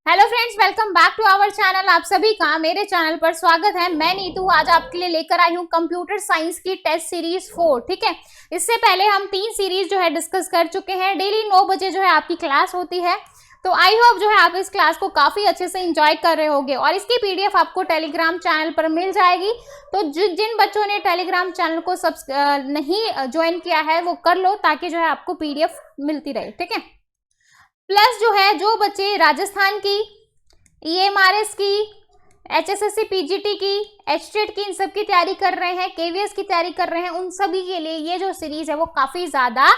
Hello friends, welcome back to our channel. आप सभी का मेरे चैनल पर स्वागत है। मैं नीतू आज आपके लिए लेकर आई हूँ कंप्यूटर साइंस की टेस्ट सीरीज 4। ठीक है, इससे पहले हम 3 सीरीज जो है डिस्कस कर चुके हैं। डेली 9 बजे जो है आपकी क्लास होती है, तो आई होप जो है आप इस क्लास को काफी अच्छे से एंजॉय कर रहे होंगे और इसकी पीडीएफ आपको टेलीग्राम चैनल पर मिल जाएगी। तो जिन बच्चों ने टेलीग्राम चैनल को नहीं ज्वाइन किया है वो कर लो, ताकि जो है आपको पीडीएफ मिलती रहे। ठीक है, प्लस जो है जो बच्चे राजस्थान की, ईएमआरएस की, एचएसएससी पीजीटी की, एचटेट की, इन सब की तैयारी कर रहे हैं, केवीएस की तैयारी कर रहे हैं, उन सभी के लिए ये जो सीरीज है वो काफी ज्यादा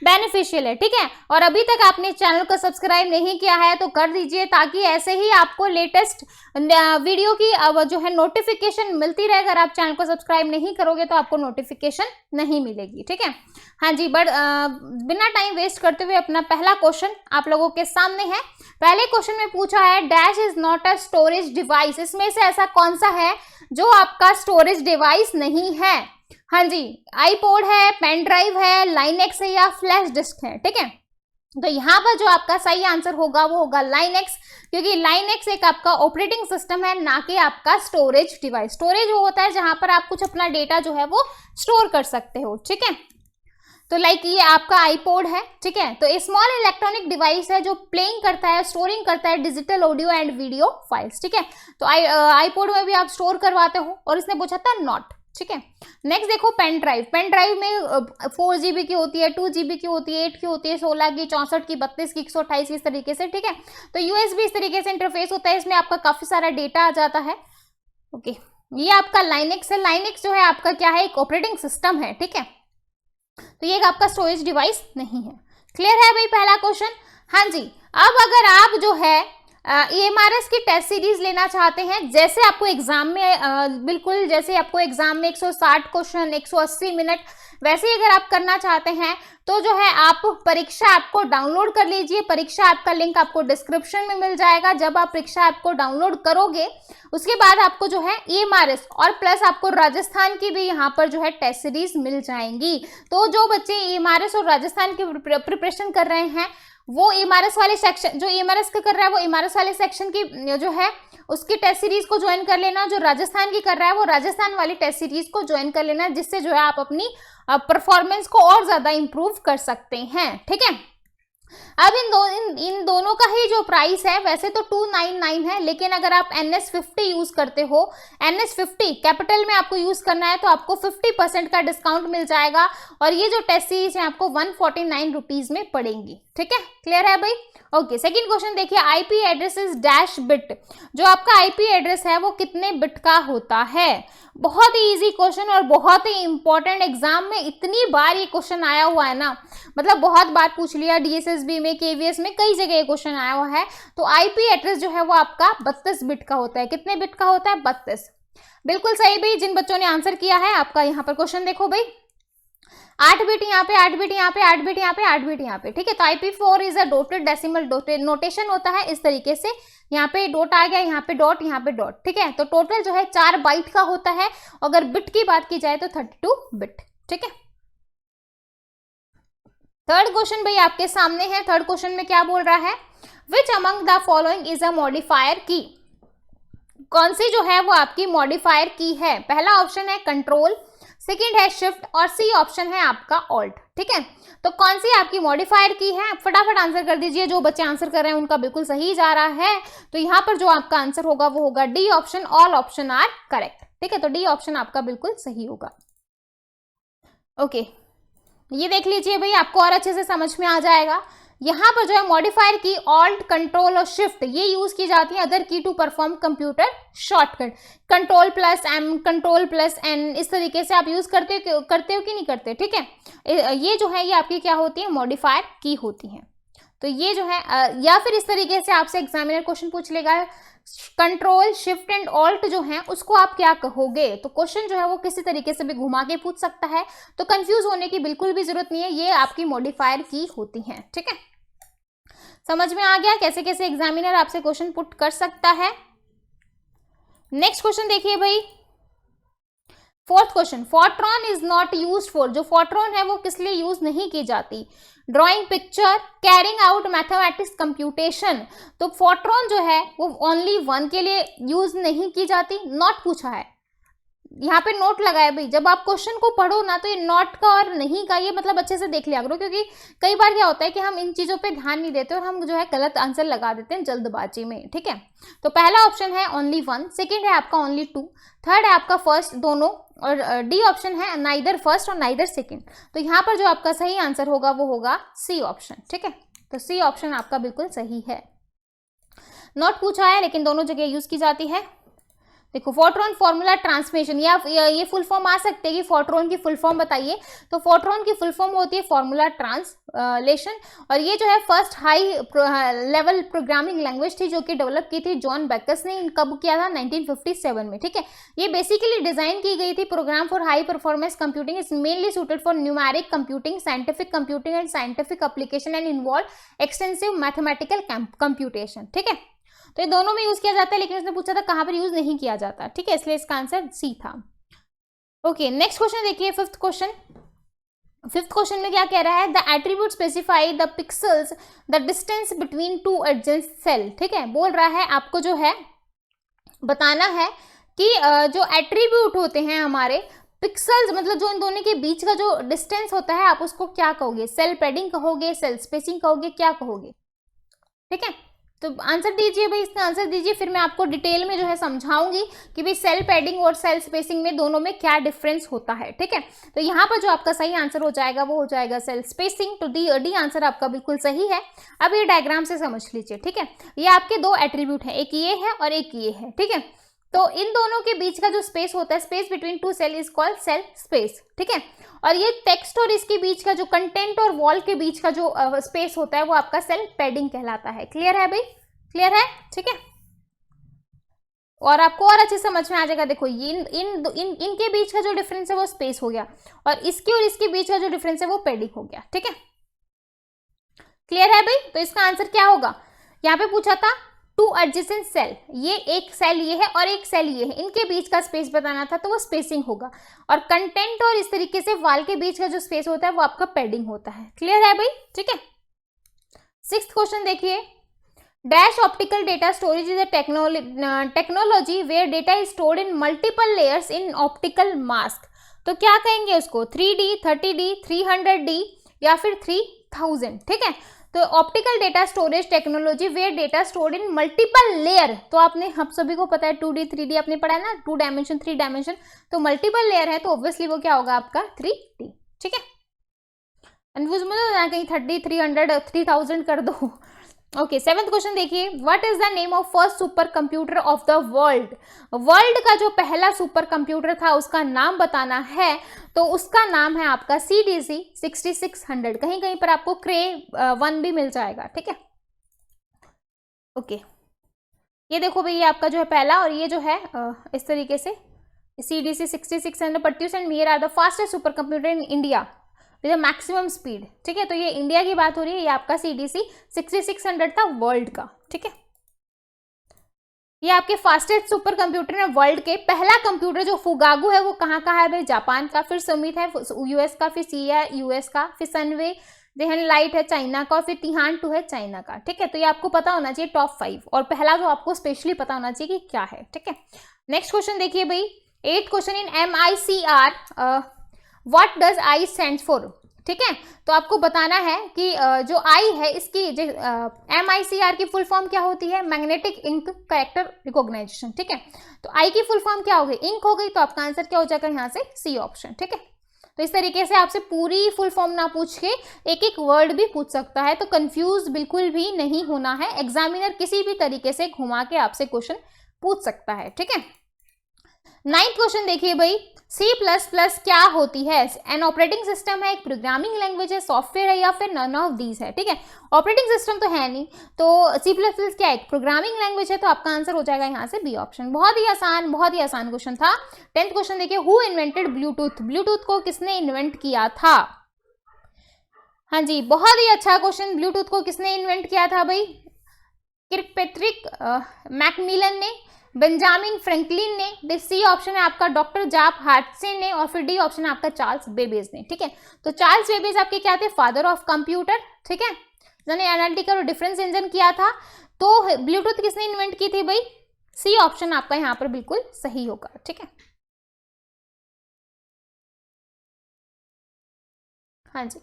बेनिफिशियल है। ठीक है, और अभी तक आपने चैनल को सब्सक्राइब नहीं किया है तो कर दीजिए, ताकि ऐसे ही आपको लेटेस्ट वीडियो की जो है नोटिफिकेशन मिलती रहे। अगर आप चैनल को सब्सक्राइब नहीं करोगे तो आपको नोटिफिकेशन नहीं मिलेगी। ठीक है, हाँ जी, बट बिना टाइम वेस्ट करते हुए अपना पहला क्वेश्चन आप लोगों के सामने है। पहले क्वेश्चन में पूछा है dash is not a storage device. इसमें से ऐसा कौन सा है जो आपका स्टोरेज डिवाइस नहीं है? हाँ जी, आईपॉड है, पेन ड्राइव है, लाइनेक्स है या फ्लैश डिस्क है। ठीक है, तो यहाँ पर जो आपका सही आंसर होगा वो होगा लाइनेक्स, क्योंकि लाइनेक्स एक आपका ऑपरेटिंग सिस्टम है, ना कि आपका स्टोरेज डिवाइस। स्टोरेज वो होता है जहां पर आप कुछ अपना डेटा जो है वो स्टोर कर सकते हो। ठीक है, तो लाइक ये आपका आईपॉड है। ठीक है, तो स्मॉल इलेक्ट्रॉनिक डिवाइस है जो प्लेइंग करता है, स्टोरिंग करता है digital audio and video files. ठीक है, तो आईपॉड में भी आप स्टोर करवाते हो, और इसने पूछा था नॉट। ठीक है, नेक्स्ट देखो पेन ड्राइव। पेन ड्राइव में 4 GB की होती है, 2 GB की होती है, 8 की होती है, 16 की, 64 की, 32 की, 128 की, इस तरीके से। ठीक है, तो यूएसबी इस तरीके से इंटरफेस होता है, इसमें आपका काफी सारा डेटा आ जाता है। ओके, ये आपका लाइनेक्स है। लाइनेक्स जो है आपका क्या है, एक ऑपरेटिंग सिस्टम है। ठीक है, तो ये आपका स्टोरेज डिवाइस नहीं है। क्लियर है भाई पहला क्वेश्चन? हाँ जी, अब अगर आप जो है ईएमआरएस की टेस्ट सीरीज लेना चाहते हैं, जैसे आपको एग्जाम में बिल्कुल जैसे आपको एग्जाम में 160 क्वेश्चन 180 मिनट, वैसे ही अगर आप करना चाहते हैं तो जो है आप परीक्षा ऐप को डाउनलोड कर लीजिए। परीक्षा ऐप का लिंक आपको डिस्क्रिप्शन में मिल जाएगा। जब आप परीक्षा ऐप को डाउनलोड करोगे उसके बाद आपको जो है ईएमआरएस और प्लस आपको राजस्थान की भी यहाँ पर जो है टेस्ट सीरीज मिल जाएंगी। तो जो बच्चे ईएमआरएस और राजस्थान की प्रिपरेशन कर रहे हैं वो ईएमआरएस वाले सेक्शन, जो ईएमआरएस का कर रहा है वो ईएमआरएस वाले सेक्शन की जो है उसकी टेस्ट सीरीज को ज्वाइन कर लेना। जो राजस्थान की कर रहा है वो राजस्थान वाली टेस्ट सीरीज को ज्वाइन कर लेना, जिससे जो है आप अपनी परफॉर्मेंस को और ज्यादा इंप्रूव कर सकते हैं। ठीक है, अब इन दोनों का ही जो प्राइस है वैसे तो 299 है, लेकिन अगर आप NS50 यूज करते हो, NS50 कैपिटल में आपको यूज करना है, तो आपको 50% का डिस्काउंट मिल जाएगा, और ये जो टेस्ट सीरीज है आपको 149 रुपीज में पड़ेंगी। ठीक है, क्लियर है भाई? ओके, सेकंड क्वेश्चन देखिए, IP address is dash bit. जो आपका आईपी एड्रेस है वो कितने बिट का होता है? बहुत ही इजी क्वेश्चन और बहुत ही इंपॉर्टेंट। एग्जाम में इतनी बार ये क्वेश्चन आया हुआ है ना, मतलब बहुत बार पूछ लिया, डीएसएसबी में, केवीएस में, कई जगह ये क्वेश्चन आया हुआ है। तो आईपी एड्रेस जो है वो आपका 32 बिट का होता है। कितने बिट का होता है? 32। बिल्कुल सही भाई, जिन बच्चों ने आंसर किया है आपका यहाँ पर क्वेश्चन देखो भाई, 8 बिट यहाँ पे, 8 बिट यहाँ पे, 8 बिट यहाँ पे, 8 बिट यहाँ पे। ठीक है, तो IP4 is a dotted decimal notation होता है इस तरीके से। यहाँ पे डॉट आ गया, यहाँ पे डॉट, यहाँ पे डॉट। ठीक है, तो टोटल जो है 4 बाइट का होता है। अगर बिट की बात की जाए तो 32 बिट। ठीक है, थर्ड क्वेश्चन भाई आपके सामने है। थर्ड क्वेश्चन में क्या बोल रहा है, which among the following is a modifier की। कौन सी जो है वो आपकी मॉडिफायर की है? पहला ऑप्शन है कंट्रोल, सेकंड है शिफ्ट, और सी ऑप्शन है आपका ऑल्ट। ठीक है, तो कौन सी आपकी मॉडिफायर की है? फटाफट आंसर कर दीजिए। जो बच्चे आंसर कर रहे हैं उनका बिल्कुल सही जा रहा है, तो यहाँ पर जो आपका आंसर होगा वो होगा D option, all option are correct. ठीक है, तो डी ऑप्शन आपका बिल्कुल सही होगा। ओके, ये देख लीजिए भाई, आपको और अच्छे से समझ में आ जाएगा। यहाँ पर जो है मॉडिफायर की ऑल्ट, कंट्रोल और शिफ्ट ये यूज की जाती है other key to perform computer shortcut. Control plus M, control plus N, इस तरीके से आप यूज करते हो कि नहीं करते? ठीक है, ये जो है ये आपकी क्या होती है, मॉडिफायर की होती है। तो ये जो है या फिर इस तरीके से आपसे एग्जामिनर क्वेश्चन पूछ लेगा, कंट्रोल शिफ्ट एंड ऑल्ट जो है उसको आप क्या कहोगे? तो क्वेश्चन जो है वो किसी तरीके से भी घुमा के पूछ सकता है, तो कंफ्यूज होने की बिल्कुल भी जरूरत नहीं है, ये आपकी मॉडिफायर की होती है। ठीक है, समझ में आ गया कैसे कैसे एग्जामिनर आपसे क्वेश्चन पुट कर सकता है। नेक्स्ट क्वेश्चन देखिए भाई, fourth question, Fortran is not used for. जो फोर्ट्रॉन है वो किस लिए यूज नहीं की जाती? Drawing picture, carrying out mathematics, computation. तो फोर्ट्रॉन जो है वो ओनली वन के लिए यूज नहीं की जाती, नॉट पूछा है, यहाँ पे नोट लगाए भाई। जब आप क्वेश्चन को पढ़ो ना तो ये नॉट का और नहीं का ये मतलब अच्छे से देख लिया करो, क्योंकि कई बार क्या होता है कि हम इन चीजों पे ध्यान नहीं देते और हम जो है गलत आंसर लगा देते हैं जल्दबाजी में, ठीक है। तो पहला ऑप्शन है ओनली वन, सेकंड है आपका ओनली टू, थर्ड है आपका फर्स्ट दोनों, और डी ऑप्शन है नाइदर फर्स्ट और नाइदर सेकंड। तो यहाँ पर जो आपका सही आंसर होगा वो होगा सी ऑप्शन, ठीक है। तो सी ऑप्शन आपका बिल्कुल सही है। नॉट पूछा है लेकिन दोनों जगह यूज की जाती है। देखो फोर्ट्रॉन फॉर्मूला ट्रांसमिशन, या ये फुल फॉर्म आ सकते हैं कि फोर्ट्रॉन की फुल फॉर्म बताइए। तो फोर्ट्रॉन की फुल फॉर्म होती है फॉर्मूला ट्रांसलेशन, और ये जो है first high level programming language थी जो कि डेवलप की थी जॉन बेकस ने। कब किया था? 1957 में, ठीक है। ये बेसिकली डिजाइन की गई थी program for high performance computing, is mainly suited for numeric computing, scientific computing and scientific application and involve extensive mathematical computation, ठीक है। तो ये दोनों में यूज किया जाता है, लेकिन उसने पूछा था कहां पर यूज नहीं किया जाता, ठीक है, इसलिए इसका आंसर सी था। ओके, नेक्स्ट क्वेश्चन देखिए, फिफ्थ क्वेश्चन में क्या कह रहा है? The attribute specify the pixels the distance between two adjacent cell, ठीक है। बोल रहा है आपको जो है बताना है कि जो एट्रीब्यूट होते हैं हमारे पिक्सल्स, मतलब जो इन दोनों के बीच का जो डिस्टेंस होता है, आप उसको क्या कहोगे? सेल पैडिंग कहोगे, सेल स्पेसिंग कहोगे, क्या कहोगे? ठीक है, तो आंसर दीजिए भाई, इसका आंसर दीजिए, फिर मैं आपको डिटेल में जो है समझाऊंगी कि भाई सेल पैडिंग और सेल स्पेसिंग में दोनों में क्या डिफरेंस होता है, ठीक है। तो यहाँ पर जो आपका सही आंसर हो जाएगा वो हो जाएगा सेल स्पेसिंग। तो डी आंसर आपका बिल्कुल सही है। अब ये डायग्राम से समझ लीजिए, ठीक है। ये आपके दो एट्रीब्यूट है, एक ये है और एक ये है, ठीक है। तो इन दोनों के बीच का जो स्पेस होता है, space between two cell is called cell space, ठीक है। और ये टेक्स्ट और इसके बीच का जो कंटेंट और वॉल के बीच का जो स्पेस होता है वो आपका सेल पैडिंग कहलाता है। क्लियर है भाई? क्लियर है, ठीक है। और आपको और अच्छे समझ में आ जाएगा। देखो इनके बीच का जो डिफरेंस है वो स्पेस हो गया, और इसके बीच का जो डिफरेंस है वो पैडिंग हो गया, ठीक है। क्लियर है भाई? तो इसका आंसर क्या होगा? यहाँ पे पूछा था टू एडजेसेंट सेल, ये एक सेल ये है और एक सेल ये है, इनके बीच का स्पेस बताना था, तो वो स्पेसिंग होगा। और कंटेंट और इस तरीके से वाल के बीच का जो स्पेस होता है वो आपका पैडिंग होता है। क्लियर है भाई? ठीक है। सिक्स्थ क्वेश्चन देखिए, dash optical data storage is a technology where data is stored in multiple layers in optical mask. तो क्या कहेंगे उसको? 3D, 30D, 300D या फिर 3000, ठीक है। तो optical data storage technology where data stored in multiple layer, तो आपने हम सभी को पता है 2D 3D आपने पढ़ा है ना, 2 डायमेंशन 3 डायमेंशन, तो मल्टीपल लेयर है तो ऑब्वियसली वो क्या होगा आपका 3D, ठीक है। कंफ्यूज मत हो जाना कहीं 30, 300, 3000 कर दो। ओके, सेवेंथ क्वेश्चन देखिए, what is the name of first super computer of the world. World का जो पहला सुपर कंप्यूटर था उसका नाम बताना है, तो उसका नाम है आपका CDC 6600। कहीं कहीं पर आपको क्रे 1 भी मिल जाएगा, ठीक है। ओके, ये देखो भाई, ये आपका जो है पहला, और ये जो है इस तरीके से CDC 6600 produce and here are the fastest super computer in India with maximum speed, ठीक है। तो ये इंडिया की बात हो रही है, ये आपका CDC 6600 था वर्ल्ड का, ठीक है। ये आपके फास्टेस्ट सुपर कंप्यूटर है वर्ल्ड के। पहला कंप्यूटर जो फुगागू है वो कहाँ का है भाई? जापान का। फिर सुमित है US का, फिर सी है US का, फिर सनवे देहन लाइट है चाइना का, और फिर तिहान 2 है चाइना का, ठीक है। तो ये आपको पता होना चाहिए टॉप 5, और पहला जो आपको स्पेशली पता होना चाहिए कि क्या है, ठीक है। नेक्स्ट क्वेश्चन देखिए भाई, 8th question in MICR what does I stand for, ठीक है। तो आपको बताना है कि जो आई है इसकी MICR की फुल फॉर्म क्या होती है? मैग्नेटिक इंक कैरेक्टर रिकॉग्नाइजेशन, ठीक है। तो आई की फुल फॉर्म क्या हो गई? इंक हो गई, तो आपका आंसर क्या हो जाएगा यहाँ से? सी ऑप्शन, ठीक है। तो इस तरीके से आपसे पूरी फुल फॉर्म ना पूछ के एक एक वर्ड भी पूछ सकता है, तो कंफ्यूज बिल्कुल भी नहीं होना है। एग्जामिनर किसी भी तरीके से घुमा के आपसे क्वेश्चन पूछ सकता है, ठीक है। 9th क्वेश्चन देखिए भाई, C++ क्या होती है? एन ऑपरेटिंग सिस्टम है, एक प्रोग्रामिंग लैंग्वेज है, सॉफ्टवेयर है, या फिर नन ऑफ दीज है, ठीक है। ऑपरेटिंग सिस्टम तो है नहीं, तो C++ क्या है? एक प्रोग्रामिंग लैंग्वेज है, तो आपका आंसर हो जाएगा यहाँ से बी ऑप्शन। बहुत ही आसान क्वेश्चन था। 10th क्वेश्चन देखिए, हु इन्वेंटेड ब्लूटूथ। ब्लूटूथ को किसने इन्वेंट किया था? हाँ जी, बहुत ही अच्छा क्वेश्चन। ब्लूटूथ को किसने इन्वेंट किया था भाई? किर्कपेट्रिक मैकमिलन ने, बेंजामिन फ्रैंकलिन ने, सी ऑप्शन है आपका डॉक्टर जाप हार्टसे ने, और फिर डी ऑप्शन है आपका चार्ल्स बेबेज ने। ठीक है, तो चार्ल्स बेबेज आपके क्या थे, फादर ऑफ कंप्यूटर। ठीक है, जिन्होंने एनालिटिकल और डिफरेंस इंजन किया था। तो ब्लूटूथ किसने इन्वेंट की थी भाई, सी ऑप्शन आपका यहाँ पर बिल्कुल सही होगा। ठीक है, हाँ जी,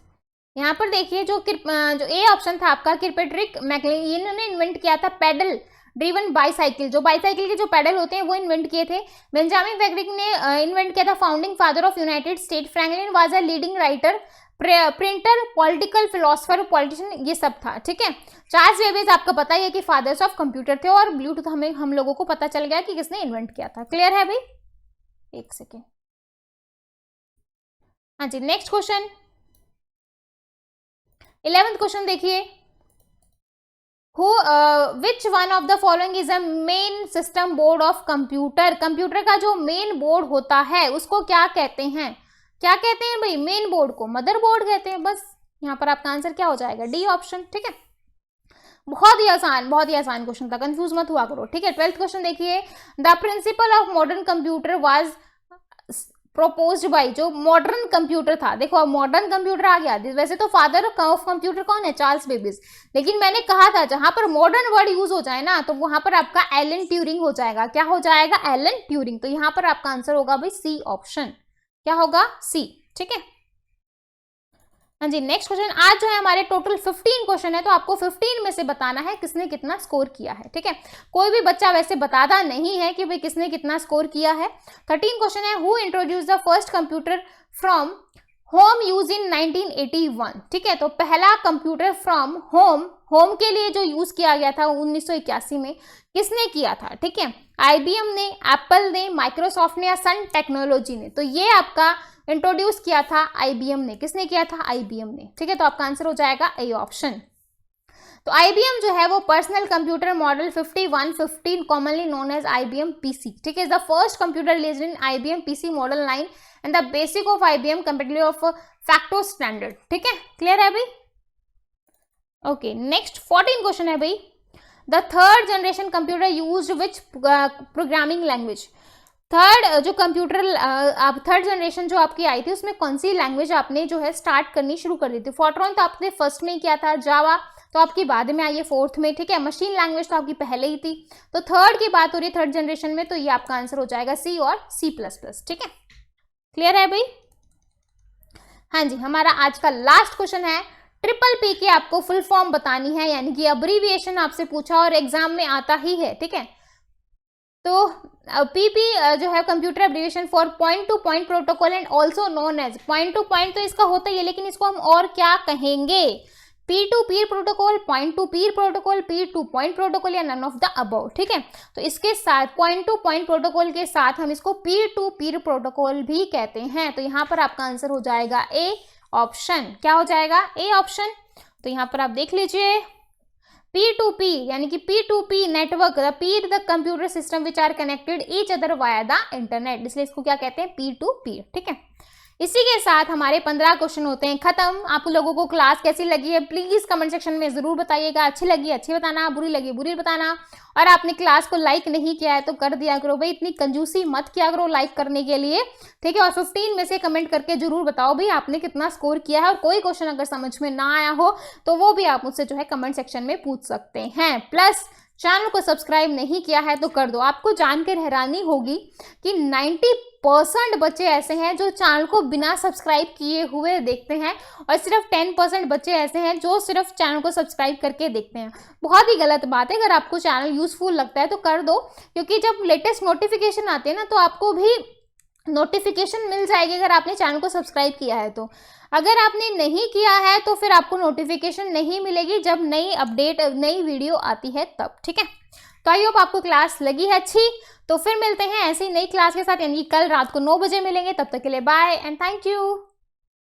यहाँ पर देखिए जो ए ऑप्शन था आपका किर्कपेट्रिक मैकमिलन, इन्होंने इन्वेंट किया था पेडल ड्रिवन बाईसाइकिल, जो बाईसाइकिल के जो पेडल होते हैं वो इन्वेंट किए थे। बेंजामिन फ्रैंकलिन ने इन्वेंट किया था founding father of United state. Franklin was a leading writer, printer, political philosopher, politician, ये सब था। ठीक है, चार्ल्स बेबेज आपको पता ही है कि फादर्स ऑफ कंप्यूटर थे, और ब्लूटूथ हमें हम लोगों को पता चल गया कि किसने इन्वेंट किया था। क्लियर है भाई, एक सेकेंड। हाँ जी, नेक्स्ट क्वेश्चन 11th क्वेश्चन देखिए, which one of the following is a main system board of computer. Computer का जो मेन बोर्ड होता है उसको क्या कहते हैं, क्या कहते हैं भाई, मेन बोर्ड को मदर बोर्ड कहते हैं। बस यहाँ पर आपका आंसर क्या हो जाएगा, डी ऑप्शन। ठीक है, बहुत ही आसान क्वेश्चन था, कंफ्यूज मत हुआ करो। ठीक है, 12th क्वेश्चन देखिए, the principle of modern computer was proposed by, जो मॉडर्न कंप्यूटर था, देखो अब मॉडर्न कंप्यूटर आ गया। वैसे तो फादर ऑफ कंप्यूटर कौन है, चार्ल्स बेबेज, लेकिन मैंने कहा था जहां पर मॉडर्न वर्ड यूज हो जाए ना तो वहां पर आपका एलन ट्यूरिंग हो जाएगा। क्या हो जाएगा, एलन ट्यूरिंग। तो यहाँ पर आपका आंसर होगा भाई सी ऑप्शन, क्या होगा, सी। ठीक है, हाँ जी, नेक्स्ट क्वेश्चन। आज जो है हमारे टोटल 15 क्वेश्चन है, तो आपको 15 में से बताना है किसने कितना स्कोर किया है। ठीक है, कोई भी बच्चा वैसे बताता नहीं है कि भाई किसने कितना स्कोर किया है। 13 क्वेश्चन है, who introduce the first computer from home use in 1981। ठीक है, तो पहला कंप्यूटर फ्रॉम होम के लिए जो यूज किया गया था 1981 में, किसने किया था। ठीक है, IBM ने, एप्पल ने, माइक्रोसॉफ्ट ने, या सन टेक्नोलॉजी ने। तो ये आपका इंट्रोड्यूस किया था IBM ने। किसने किया था, IBM ने। ठीक है, तो आपका आंसर हो जाएगा ए ऑप्शन। तो IBM जो है वो personal computer model 5115 commonly known as IBM PC। ठीक है, is the first computer released in IBM PC model 9 and the basic of IBM compatibility of facto standard. ठीक है, क्लियर है भाई। ओके, नेक्स्ट 14 क्वेश्चन है भाई, the third generation computer used which programming language. Third जो computer आप third generation जो आपकी आई थी उसमें कौन सी लैंग्वेज आपने जो है स्टार्ट करनी शुरू कर दी थी। फॉर्ट्रॉन तो आपने फर्स्ट में किया था, जावा तो आपकी बाद में आई है 4th में। ठीक है, मशीन लैंग्वेज तो आपकी पहले ही थी। तो थर्ड की बात हो रही है थर्ड जनरेशन में, तो ये आपका आंसर हो जाएगा सी और C++। ठीक है, क्लियर है भाई। हाँ जी, हमारा आज का लास्ट क्वेश्चन है, PPP की आपको फुल फॉर्म बतानी है, यानी कि अब्रीविएशन आपसे पूछा और एग्जाम में आता ही है। ठीक है, तो PP जो है computer abbreviation for point to point protocol and also known as. Point to point तो इसका होता ही है, लेकिन इसको हम और क्या कहेंगे, पीर to Pir protocol, point two Pir protocol, Pir to point protocol, या नन ऑफ द अबव। ठीक है, तो इसके साथ पॉइंट टू पॉइंट प्रोटोकॉल के साथ हम इसको पीर टू पीर प्रोटोकॉल भी कहते हैं। तो यहाँ पर आपका आंसर हो जाएगा ए ऑप्शन। क्या हो जाएगा, ए ऑप्शन। तो यहाँ पर आप देख लीजिए, P2P यानी कि P2P network, the peer the computer system which are connected each other via the internet, इसलिए इसको क्या कहते हैं, P2P। ठीक है, इसी के साथ हमारे 15 क्वेश्चन होते हैं खत्म। आप लोगों को क्लास कैसी लगी है प्लीज कमेंट सेक्शन में जरूर बताइएगा। अच्छी लगी अच्छी बताना, बुरी लगी बुरी बताना, और आपने क्लास को लाइक नहीं किया है तो कर दिया करो भाई, इतनी कंजूसी मत किया करो लाइक करने के लिए। ठीक है, और 15 में से कमेंट करके जरूर बताओ भाई आपने कितना स्कोर किया है, और कोई क्वेश्चन अगर समझ में ना आया हो तो वो भी आप मुझसे जो है कमेंट सेक्शन में पूछ सकते हैं। प्लस चैनल को सब्सक्राइब नहीं किया है तो कर दो। आपको जानकर हैरानी होगी कि 90% बच्चे ऐसे हैं जो चैनल को बिना सब्सक्राइब किए हुए देखते हैं, और सिर्फ 10% बच्चे ऐसे हैं जो सिर्फ चैनल को सब्सक्राइब करके देखते हैं। बहुत ही गलत बात है। अगर आपको चैनल यूजफुल लगता है तो कर दो, क्योंकि जब लेटेस्ट नोटिफिकेशन आते हैं ना तो आपको भी नोटिफिकेशन मिल जाएगी अगर आपने चैनल को सब्सक्राइब किया है तो। अगर आपने नहीं किया है तो फिर आपको नोटिफिकेशन नहीं मिलेगी जब नई अपडेट नई वीडियो आती है तब। ठीक है, तो आई होप आपको क्लास लगी है अच्छी। तो फिर मिलते हैं ऐसी नई क्लास के साथ, यानी कल रात को 9 बजे मिलेंगे। तब तक के लिए बाय एंड थैंक यू।